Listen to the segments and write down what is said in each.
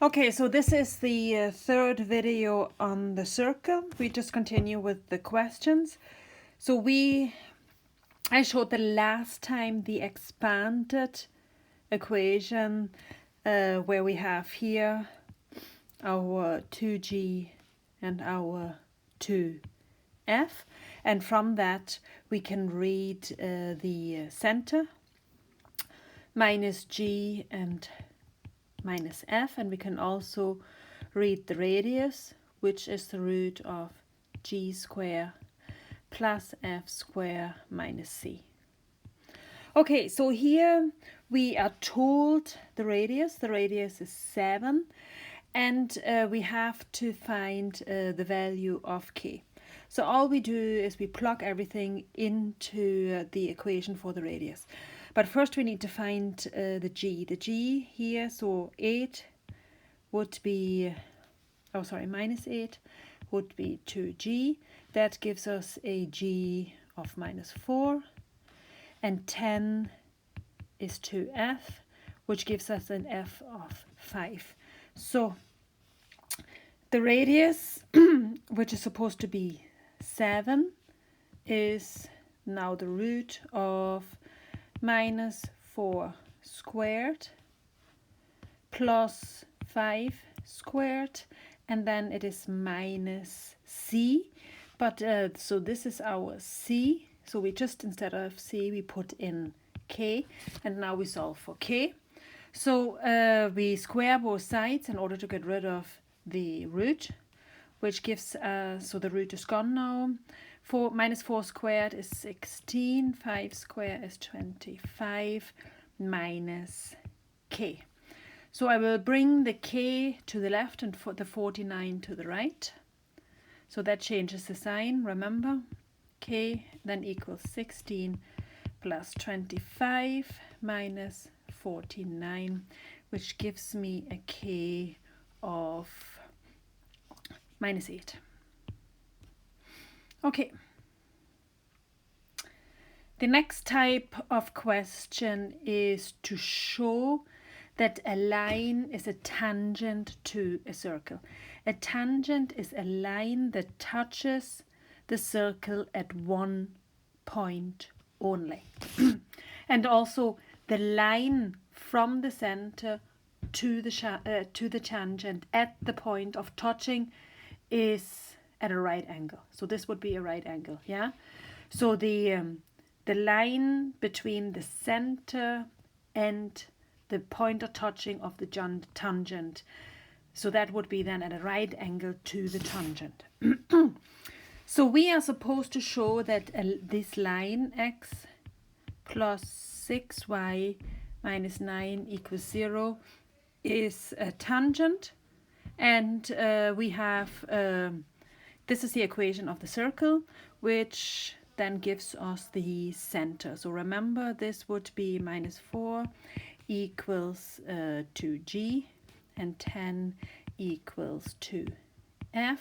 Okay, so this is the third video on the circle. We just continue with the questions. So I showed the last time the expanded equation where we have here our 2g and our 2f, and from that we can read the center minus g and minus f, and we can also read the radius, which is the root of g square plus f square minus c. Okay, so here we are told the radius is 7, and we have to find the value of k. So all we do is we plug everything into the equation for the radius. But first we need to find the g. The g here, so 8 would be, minus 8 would be 2g. That gives us a g of minus 4. And 10 is 2f, which gives us an f of 5. So the radius, which is supposed to be 7, is now the root of minus 4 squared plus 5 squared, and then it is minus c. But so this is our c. So we just, instead of c, we put in k, and now we solve for k. So we square both sides in order to get rid of the root, which gives so the root is gone now. Minus 4 squared is 16, 5 squared is 25, minus k. So I will bring the k to the left and the 49 to the right. So that changes the sign, remember. K then equals 16 plus 25 minus 49, which gives me a k of minus 8. Okay. The next type of question is to show that a line is a tangent to a circle. A tangent is a line that touches the circle at one point only. And also the line from the center to the tangent at the point of touching is at a right angle. So this would be a right angle, yeah? So the line between the center and the point of touching of the tangent, so that would be then at a right angle to the tangent. So we are supposed to show that this line x plus 6y minus 9 equals 0 is a tangent, and we have this is the equation of the circle, which then gives us the center. So remember, this would be minus 4 equals 2g, and 10 equals 2f,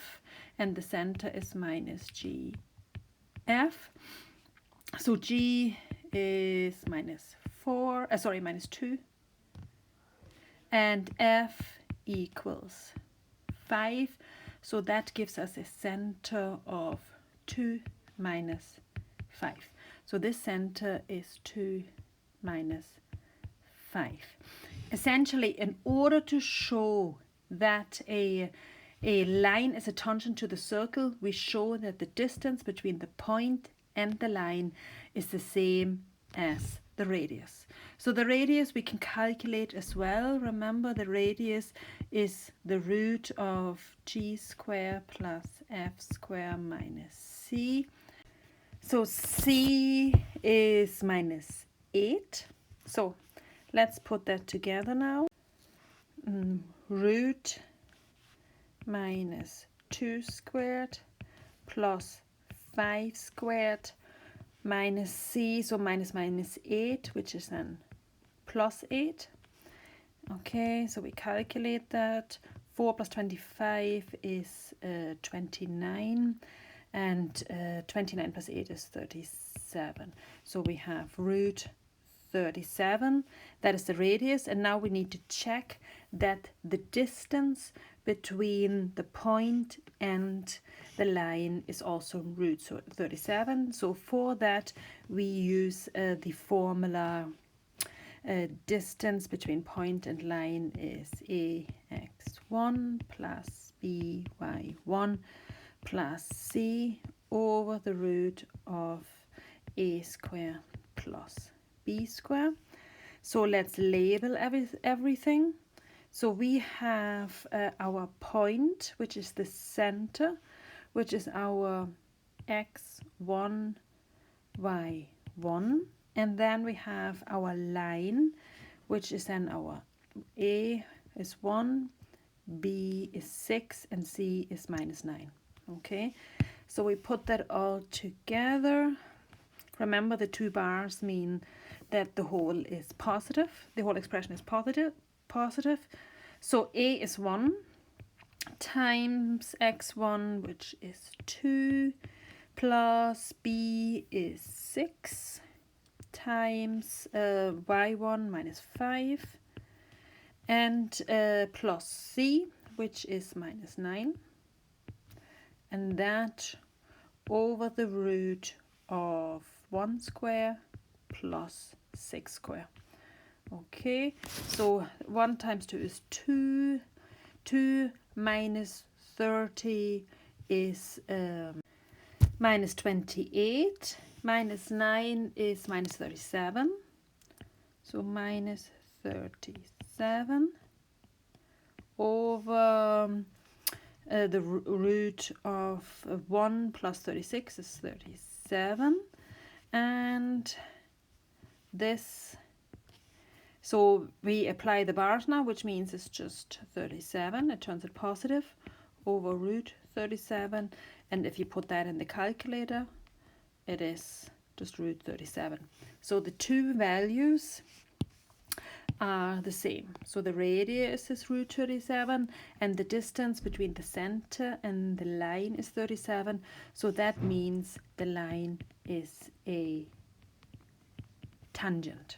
and the center is minus gf. So g is minus 2, and f equals 5. So that gives us a center of 2 minus 5. So this center is 2 minus 5. Essentially, in order to show that a line is a tangent to the circle, we show that the distance between the point and the line is the same as the radius. So the radius we can calculate as well. Remember, the radius is the root of g square plus f square minus c. So c is minus 8. So let's put that together now. Root minus 2 squared plus 5 squared minus c, so minus 8, which is then plus 8. Okay, so we calculate that. 4 plus 25 is 29, and 29 plus 8 is 37. So we have root 37. That is the radius, and now we need to check that the distance between the point and the line is also root 37. So for that we use the formula distance between point and line is ax1 plus by1 plus c over the root of a square plus b square. So let's label everything. So we have our point, which is the center, which is our x1, y1. And then we have our line, which is then our a is 1, b is 6, and c is -9. Okay, so we put that all together. Remember, the 2 bars mean that the whole is positive. The whole expression is positive. So a is 1 times x1, which is 2, plus b is 6 times y1 minus 5, and plus c, which is -9, and that over the root of 1 square plus 6 square. Okay, so 1 times 2 is 2. 2 minus 30 is minus 28. Minus 9 is minus 37. So minus 37 over the root of 1 plus 36 is 37. And this, so we apply the bars now, which means it's just 37. It turns it positive over root 37. And if you put that in the calculator, it is just root 37. So the 2 values are the same. So the radius is root 37, and the distance between the center and the line is 37. So that means the line is a tangent.